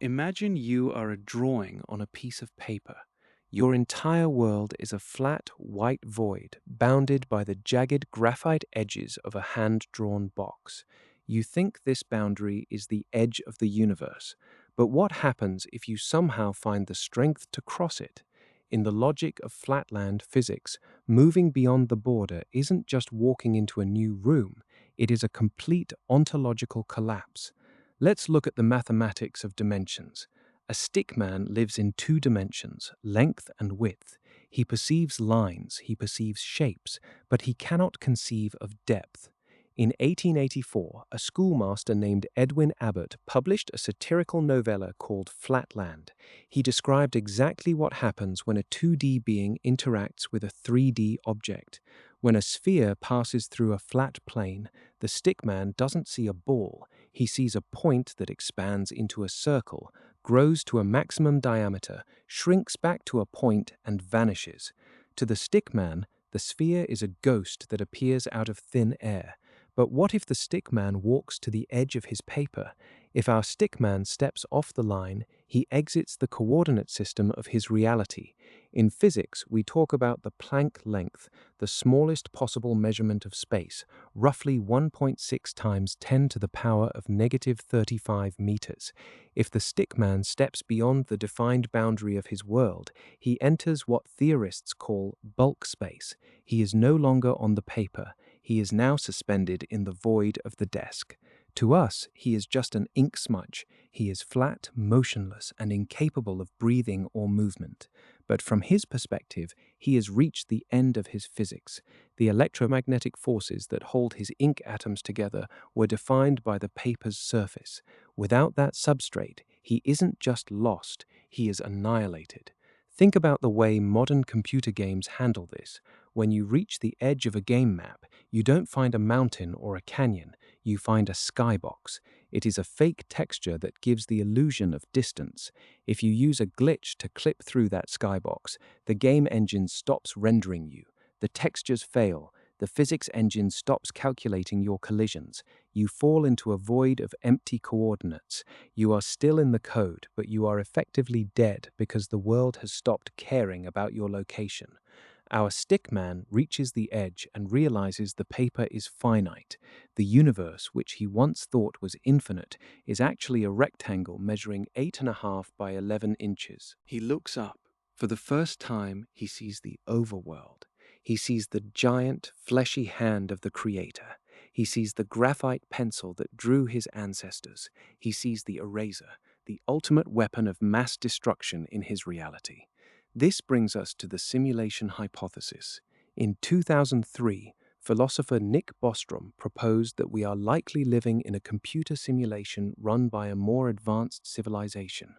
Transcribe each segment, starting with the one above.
Imagine you are a drawing on a piece of paper. Your entire world is a flat, white void, bounded by the jagged graphite edges of a hand-drawn box. You think this boundary is the edge of the universe, but what happens if you somehow find the strength to cross it? In the logic of flatland physics, moving beyond the border isn't just walking into a new room, it is a complete ontological collapse. Let's look at the mathematics of dimensions. A stickman lives in two dimensions, length and width. He perceives lines, he perceives shapes, but he cannot conceive of depth. In 1884, a schoolmaster named Edwin Abbott published a satirical novella called Flatland. He described exactly what happens when a 2D being interacts with a 3D object. When a sphere passes through a flat plane, the stickman doesn't see a ball. He sees a point that expands into a circle, grows to a maximum diameter, shrinks back to a point, and vanishes. To the stickman, the sphere is a ghost that appears out of thin air. But what if the stickman walks to the edge of his paper? If our stickman steps off the line, he exits the coordinate system of his reality. In physics, we talk about the Planck length, the smallest possible measurement of space, roughly 1.6 times 10 to the power of negative 35 meters. If the stickman steps beyond the defined boundary of his world, he enters what theorists call bulk space. He is no longer on the paper. He is now suspended in the void of the desk. To us, he is just an ink smudge. He is flat, motionless, and incapable of breathing or movement. But from his perspective, he has reached the end of his physics. The electromagnetic forces that hold his ink atoms together were defined by the paper's surface. Without that substrate, he isn't just lost, he is annihilated. Think about the way modern computer games handle this. When you reach the edge of a game map, you don't find a mountain or a canyon, you find a skybox. It is a fake texture that gives the illusion of distance. If you use a glitch to clip through that skybox, the game engine stops rendering you. The textures fail. The physics engine stops calculating your collisions. You fall into a void of empty coordinates. You are still in the code, but you are effectively dead because the world has stopped caring about your location. Our stickman reaches the edge and realizes the paper is finite. The universe, which he once thought was infinite, is actually a rectangle measuring 8.5 by 11 inches. He looks up. For the first time, he sees the overworld. He sees the giant, fleshy hand of the Creator. He sees the graphite pencil that drew his ancestors. He sees the eraser, the ultimate weapon of mass destruction in his reality. This brings us to the simulation hypothesis. In 2003, philosopher Nick Bostrom proposed that we are likely living in a computer simulation run by a more advanced civilization.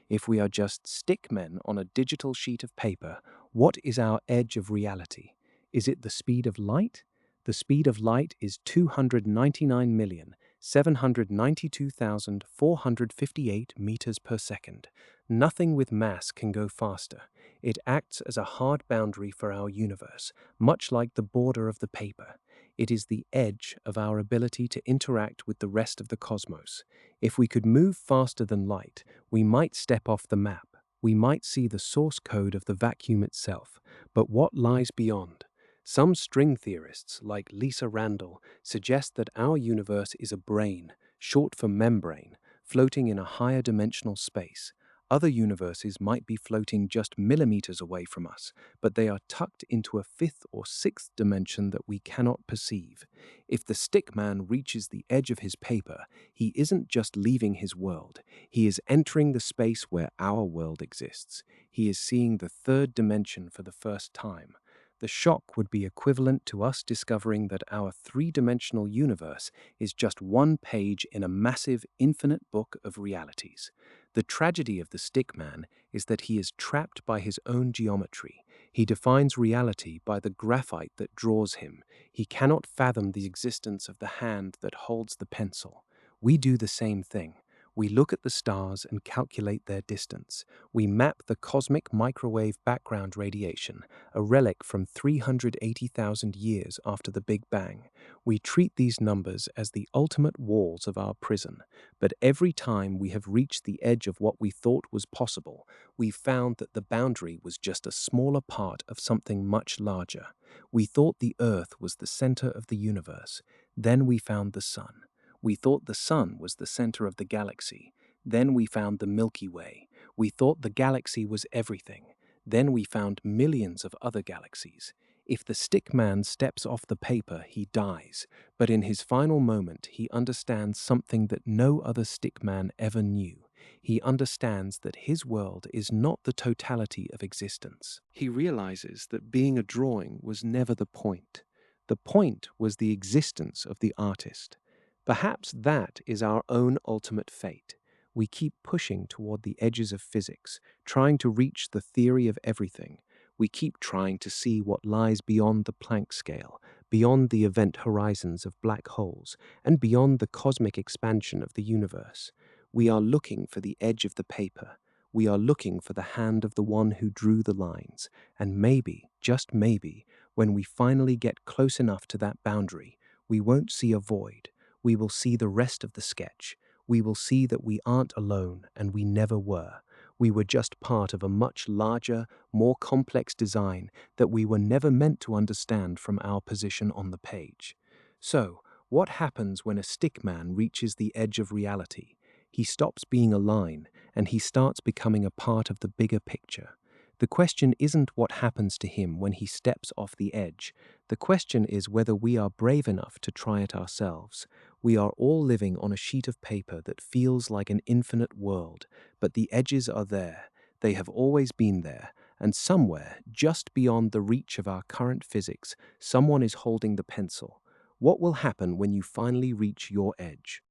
If we are just stickmen on a digital sheet of paper, what is our edge of reality? Is it the speed of light? The speed of light is 299,792,458 meters per second. Nothing with mass can go faster. It acts as a hard boundary for our universe, much like the border of the paper. It is the edge of our ability to interact with the rest of the cosmos. If we could move faster than light, we might step off the map. We might see the source code of the vacuum itself. But what lies beyond? Some string theorists, like Lisa Randall, suggest that our universe is a brane, short for membrane, floating in a higher dimensional space. Other universes might be floating just millimeters away from us, but they are tucked into a fifth or sixth dimension that we cannot perceive. If the stickman reaches the edge of his paper, he isn't just leaving his world. He is entering the space where our world exists. He is seeing the third dimension for the first time. The shock would be equivalent to us discovering that our three-dimensional universe is just one page in a massive, infinite book of realities. The tragedy of the stickman is that he is trapped by his own geometry. He defines reality by the graphite that draws him. He cannot fathom the existence of the hand that holds the pencil. We do the same thing. We look at the stars and calculate their distance. We map the cosmic microwave background radiation, a relic from 380,000 years after the Big Bang. We treat these numbers as the ultimate walls of our prison. But every time we have reached the edge of what we thought was possible, we found that the boundary was just a smaller part of something much larger. We thought the Earth was the center of the universe. Then we found the Sun. We thought the Sun was the center of the galaxy. Then we found the Milky Way. We thought the galaxy was everything. Then we found millions of other galaxies. If the stickman steps off the paper, he dies. But in his final moment, he understands something that no other stickman ever knew. He understands that his world is not the totality of existence. He realizes that being a drawing was never the point. The point was the existence of the artist. Perhaps that is our own ultimate fate. We keep pushing toward the edges of physics, trying to reach the theory of everything. We keep trying to see what lies beyond the Planck scale, beyond the event horizons of black holes, and beyond the cosmic expansion of the universe. We are looking for the edge of the paper. We are looking for the hand of the one who drew the lines. And maybe, just maybe, when we finally get close enough to that boundary, we won't see a void. We will see the rest of the sketch. We will see that we aren't alone, and we never were. We were just part of a much larger, more complex design that we were never meant to understand from our position on the page. So, what happens when a stickman reaches the edge of reality? He stops being a line, and he starts becoming a part of the bigger picture. The question isn't what happens to him when he steps off the edge. The question is whether we are brave enough to try it ourselves. We are all living on a sheet of paper that feels like an infinite world, but the edges are there. They have always been there, and somewhere, just beyond the reach of our current physics, someone is holding the pencil. What will happen when you finally reach your edge?